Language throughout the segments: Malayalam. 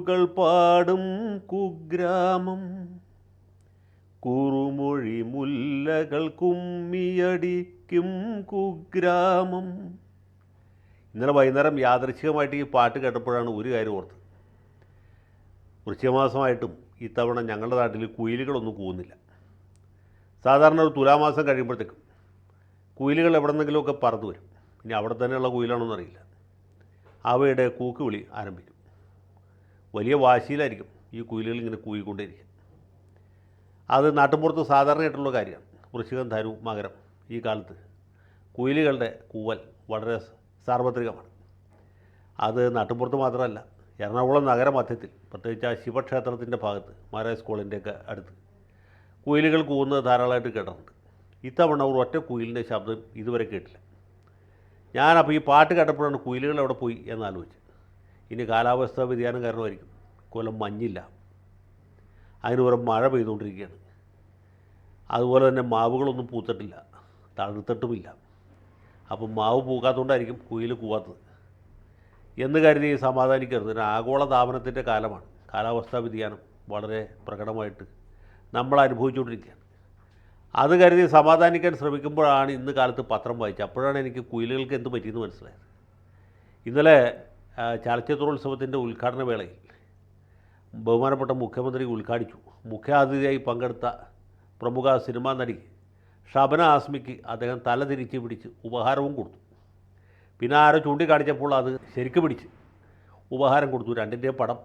കുയിലുകൾ പാടും കുഗ്രാമം, കുറുമൊഴി മുല്ലകൾ കുമ്മിയടിക്കും കുഗ്രാമം. ഇന്നലെ വൈകുന്നേരം യാദൃച്ഛികമായിട്ട് ഈ പാട്ട് കേട്ടപ്പോഴാണ് ഒരു കാര്യം ഓർത്തത്. വൃശ്ചികമാസമായിട്ടും ഇത്തവണ ഞങ്ങളുടെ നാട്ടിൽ കുയിലുകളൊന്നും കൂവുന്നില്ല. സാധാരണ ഒരു തുലാമാസം കഴിയുമ്പോഴത്തേക്കും കുയിലുകൾ എവിടെ നിന്നെങ്കിലുമൊക്കെ പറന്നു വരും. ഇനി അവിടെ തന്നെയുള്ള കുയിലാണോന്ന് അറിയില്ല. അവയുടെ കൂക്കുവിളി ആരംഭിക്കും. വലിയ വാശിയിലായിരിക്കും ഈ കുയിലുകൾ ഇങ്ങനെ കൂയിക്കൊണ്ടേയിരിക്കും. അത് നാട്ടുമ്പുറത്ത് സാധാരണയായിട്ടുള്ള കാര്യമാണ്. വൃശ്ചികം, ധനു, മകരം ഈ കാലത്ത് കുയിലുകളുടെ കൂവൽ വളരെ സാർവത്രികമാണ്. അത് നാട്ടുമ്പുറത്ത് മാത്രമല്ല, എറണാകുളം നഗരമധ്യത്തിൽ, പ്രത്യേകിച്ച് ആ ശിവക്ഷേത്രത്തിൻ്റെ ഭാഗത്ത്, മഹാരാജ് സ്കൂളിൻ്റെയൊക്കെ അടുത്ത് കുയിലുകൾ കൂവുന്നത് ധാരാളമായിട്ട് കേട്ടിട്ടുണ്ട്. ഇത്തവണ ഒരു ഒറ്റ കുയിലിൻ്റെ ശബ്ദം ഇതുവരെ കേട്ടില്ല. ഞാനപ്പോൾ ഈ പാട്ട് കേട്ടപ്പോഴാണ് കുയിലുകൾ എവിടെ പോയി എന്നാലോചിച്ച്. ഇനി കാലാവസ്ഥാ വ്യതിയാനം കാരണമായിരിക്കും. കൊല്ലം മഞ്ഞില്ല, അതിന് പുറം മഴ പെയ്തുകൊണ്ടിരിക്കുകയാണ്. അതുപോലെ തന്നെ മാവുകളൊന്നും പൂത്തിട്ടില്ല, തഴുത്തിട്ടുമില്ല. അപ്പം മാവ് പൂക്കാത്തതുകൊണ്ടായിരിക്കും കുയിൽ കൂവാത്തത് എന്ന് കരുതി സമാധാനിക്കരുത്. ഒരു ആഗോള താപനത്തിൻ്റെ കാലമാണ്. കാലാവസ്ഥാ വ്യതിയാനം വളരെ പ്രകടമായിട്ട് നമ്മൾ അനുഭവിച്ചുകൊണ്ടിരിക്കുകയാണ്. അത് കരുതി സമാധാനിക്കാൻ ശ്രമിക്കുമ്പോഴാണ് ഇന്ന് കാലത്ത് പത്രം വായിച്ചത്. അപ്പോഴാണ് എനിക്ക് കുയിലുകൾക്ക് എന്ത് പറ്റിയെന്ന് മനസ്സിലായത്. ഇന്നലെ ചലച്ചിത്രോത്സവത്തിൻ്റെ ഉദ്ഘാടന വേളയിൽ ബഹുമാനപ്പെട്ട മുഖ്യമന്ത്രി ഉദ്ഘാടിച്ചു. മുഖ്യാതിഥിയായി പങ്കെടുത്ത പ്രമുഖ സിനിമാ നടി ഷബന ആസ്മിക്ക് അദ്ദേഹം തല തിരിച്ച് പിടിച്ച് ഉപഹാരവും കൊടുത്തു. പിന്നെ ആരോ ചൂണ്ടിക്കാണിച്ചപ്പോൾ അത് ശരിക്ക് പിടിച്ച് ഉപഹാരം കൊടുത്തു. രണ്ടിൻ്റെയും പടം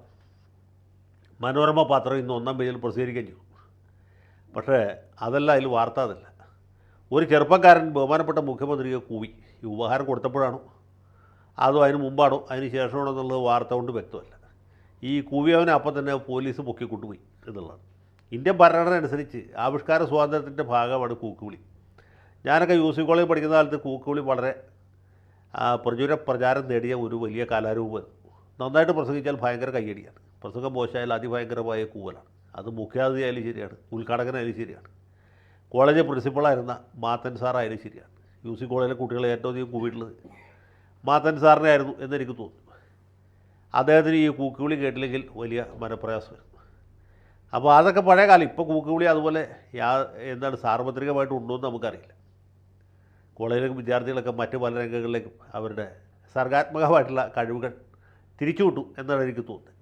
മനോരമ പത്രം ഇന്ന് 1-ാം പേജിൽ പ്രസിദ്ധീകരിക്കുകയും ചെയ്തു. പക്ഷേ അതല്ല, അതിൽ വാർത്ത അതല്ല. ഒരു ചെറുപ്പക്കാരൻ ബഹുമാനപ്പെട്ട മുഖ്യമന്ത്രിയെ കൂവി. ഈ ഉപഹാരം കൊടുത്തപ്പോഴാണോ അതോ അതിന് മുമ്പാണോ അതിന് ശേഷമാണോ എന്നുള്ളത് വാർത്ത കൊണ്ട് വ്യക്തമല്ല. ഈ കൂവിയവനെ അപ്പം തന്നെ പോലീസ് പൊക്കിക്കൊണ്ടുപോയി എന്നുള്ളതാണ്. ഇന്ത്യൻ ഭരണഘടന അനുസരിച്ച് ആവിഷ്കാര സ്വാതന്ത്ര്യത്തിൻ്റെ ഭാഗമാണ് കൂക്കുവിളി. ഞാനൊക്കെ യു സി കോളേജിൽ പഠിക്കുന്ന കാലത്ത് കൂക്കുവിളി വളരെ പ്രചാരം നേടിയ ഒരു വലിയ കലാരൂപം. നന്നായിട്ട് പ്രസംഗിച്ചാൽ ഭയങ്കര കയ്യടിയാണ്. പ്രസംഗം മോശമായാൽ അതിഭയങ്കരമായ കൂവലാണ്. അത് മുഖ്യാതിഥിയായാലും ശരിയാണ്, ഉദ്ഘാടകനായാലും ശരിയാണ്, കോളേജ് പ്രിൻസിപ്പളായിരുന്ന മാത്തൻ സാറായാലും ശരിയാണ്. യു സി കോളേജിലെ കുട്ടികളെ ഏറ്റവും അധികം കൂവിയിട്ടുള്ളത് മാത്തൻ സാറിനെ ആയിരുന്നു എന്നെനിക്ക് തോന്നുന്നു. അദ്ദേഹത്തിന് ഈ കൂക്കുവിളി കേട്ടില്ലെങ്കിൽ വലിയ മനപ്രയാസമായിരുന്നു. അപ്പോൾ അതൊക്കെ പഴയ കാലം. ഇപ്പോൾ കൂക്കുവിളി അതുപോലെ സാർവത്രികമായിട്ട് ഉണ്ടോ എന്ന് നമുക്കറിയില്ല. കോളേജിലെ വിദ്യാർത്ഥികളൊക്കെ മറ്റ് പല രംഗങ്ങളിലേക്കും അവരുടെ സർഗാത്മകമായിട്ടുള്ള കഴിവുകൾ തിരിച്ചുവിട്ടു എന്നാണ് എനിക്ക് തോന്നുന്നത്.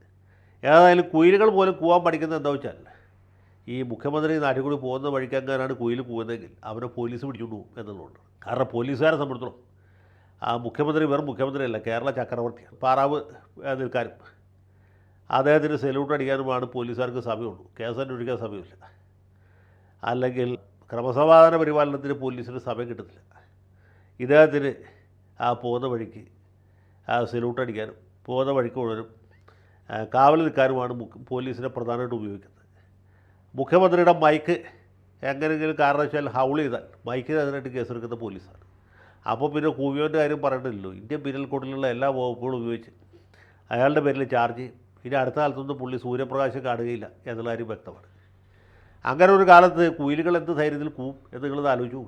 ഏതായാലും കുയിലുകൾ പോലും കൂവാൻ പഠിക്കുന്നത് എന്താ വെച്ചാൽ, ഈ മുഖ്യമന്ത്രി നാട്ടിൽ കൂടി പോകുന്ന വഴിക്കങ്ങാനാണ് കുയിൽ കൂവുന്നതെങ്കിൽ അവനെ പോലീസ് പിടിച്ചുകൊണ്ട് പോകും എന്നുള്ളതുകൊണ്ട്. കാരണം പോലീസുകാരെ സംബന്ധിച്ചിടത്തോളം മുഖ്യമന്ത്രി വെറും മുഖ്യമന്ത്രിയല്ല, കേരള ചക്രവർത്തിയാണ്. പാറാവ് നിൽക്കാനും അദ്ദേഹത്തിന് സെല്യൂട്ട് അടിക്കാനുമാണ് പോലീസുകാർക്ക് സമയമുള്ളൂ. കേസ് അന്വേഷിക്കാൻ സമയമില്ല. അല്ലെങ്കിൽ ക്രമസമാധാന പരിപാലനത്തിന് പോലീസിന് സമയം കിട്ടത്തില്ല. ഇദ്ദേഹത്തിന് പോകുന്ന വഴിക്ക് സെല്യൂട്ട് അടിക്കാനും പോകുന്ന വഴിക്ക് മുഴുവനും കാവൽ നിൽക്കാനുമാണ് പോലീസിനെ പ്രധാനമായിട്ട് ഉപയോഗിക്കുന്നത്. മുഖ്യമന്ത്രിയുടെ മൈക്ക് എങ്ങനെയെങ്കിലും കാരണവശാൽ ഹൗൾ ചെയ്താൽ മൈക്കിന് അതിനായിട്ട് കേസെടുക്കുന്ന പോലീസാണ്. അപ്പോൾ പിന്നെ കൂവിയോൻ്റെ കാര്യം പറയേണ്ടതില്ലല്ലോ. ഇന്ത്യൻ പീനൽ കോഡിലുള്ള എല്ലാ വകുപ്പുകളും ഉപയോഗിച്ച് അയാളുടെ പേരിൽ ചാർജ് ചെയ്യും. ഇനി അടുത്ത കാലത്തൊന്നും പുള്ളി സൂര്യപ്രകാശം കാണുകയില്ല എന്നുള്ള കാര്യം വ്യക്തമാണ്. അങ്ങനെ ഒരു കാലത്ത് കുയിലുകൾ എന്ത് ധൈര്യത്തിൽ കൂവും എന്ന് നിങ്ങളത് ആലോചിച്ചു.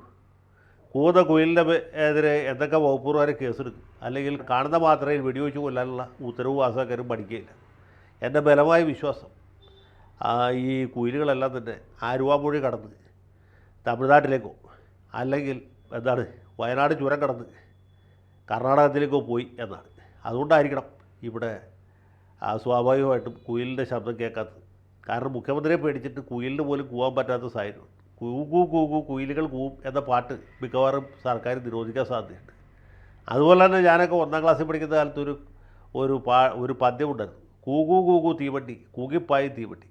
കൂവുന്ന കുയിലിൻ്റെ എതിരെ എന്തൊക്കെ വകുപ്പുകാരെ കേസെടുക്കും. അല്ലെങ്കിൽ കാണുന്ന മാത്രയിൽ വെടിവെച്ച് കൊല്ലാനുള്ള ഉത്തരവ് പാസ്സാക്കാനും പഠിക്കുകയില്ല. എൻ്റെ ബലമായ വിശ്വാസം ഈ കുയിലുകളെല്ലാം തന്നെ ആലുവാമൊഴി കടന്ന് തമിഴ്നാട്ടിലേക്കോ അല്ലെങ്കിൽ വയനാട് ചുരം കടന്ന് കർണാടകത്തിലേക്കോ പോയി എന്നാണ്. അതുകൊണ്ടായിരിക്കണം ഇവിടെ സ്വാഭാവികമായിട്ടും കുയിലിൻ്റെ ശബ്ദം കേൾക്കാത്തത്. കാരണം മുഖ്യമന്ത്രിയെ പേടിച്ചിട്ട് കുയിലിന് പോലും കൂവാൻ പറ്റാത്ത സാഹചര്യം. കൂകൂ കൂകൂ കുയിലുകൾ കൂവും എന്ന പാട്ട് മിക്കവാറും സർക്കാർ നിരോധിക്കാൻ സാധ്യതയുണ്ട്. അതുപോലെ തന്നെ ഞാനൊക്കെ 1-ാം ക്ലാസ്സിൽ പഠിക്കുന്ന കാലത്ത് ഒരു പദ്യമുണ്ടായിരുന്നു. കൂകൂ കൂകൂ തീവണ്ടി, കൂകിപ്പായി തീവണ്ടി.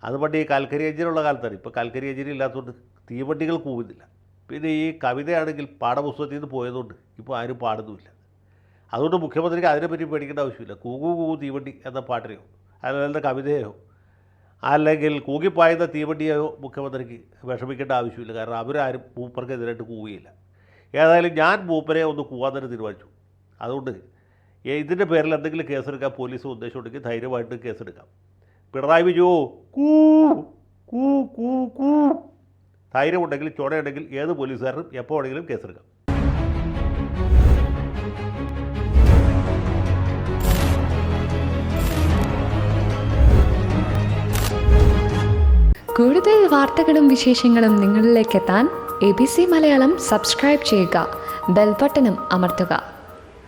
അത് പണ്ട് ഈ കൽക്കരി എഞ്ചിനുള്ള കാലത്താണ്. ഇപ്പോൾ കൽക്കരി എഞ്ചിൻ ഇല്ലാത്തതുകൊണ്ട് തീവണ്ടികൾ കൂവുന്നില്ല. പിന്നെ ഈ കവിതയാണെങ്കിൽ പാഠപുസ്തകത്തിൽ നിന്ന് പോയതുകൊണ്ട് ഇപ്പോൾ ആരും പാടുന്നുമില്ല. അതുകൊണ്ട് മുഖ്യമന്ത്രിക്ക് അതിനെപ്പറ്റി പേടിക്കേണ്ട ആവശ്യമില്ല. കൂകൂ കൂകൂ തീവണ്ടി എന്ന പാട്ടിനെയോ അല്ലെങ്കിൽ കവിതയോ അല്ലെങ്കിൽ കൂകിപ്പായുന്ന തീവണ്ടിയോ മുഖ്യമന്ത്രിക്ക് വിഷമിക്കേണ്ട ആവശ്യമില്ല. കാരണം അവരാരും മൂപ്പർക്കെതിരായിട്ട് കൂവുകയില്ല. ഏതായാലും ഞാൻ മൂപ്പരെ ഒന്ന് കൂവാൻ തന്നെ തീരുമാനിച്ചു. അതുകൊണ്ട് ഇതിൻ്റെ പേരിൽ എന്തെങ്കിലും കേസെടുക്കാൻ പോലീസ് ഉദ്ദേശമുണ്ടെങ്കിൽ ധൈര്യമായിട്ട് കേസെടുക്കാം. പിണറായി വിജയോ കൂ കൂ കൂ കൂ ധൈര്യമുണ്ടെങ്കിൽ ചുണയുണ്ടെങ്കിൽ ഏത് പോലീസുകാരനും എപ്പോൾ വേണമെങ്കിലും കേസെടുക്കാം. കൂടുതൽ വാർത്തകളും വിശേഷങ്ങളും നിങ്ങളിലേക്ക് എത്താൻ ABC മലയാളം സബ്സ്ക്രൈബ് ചെയ്യുക, ബെൽബട്ടനും അമർത്തുക.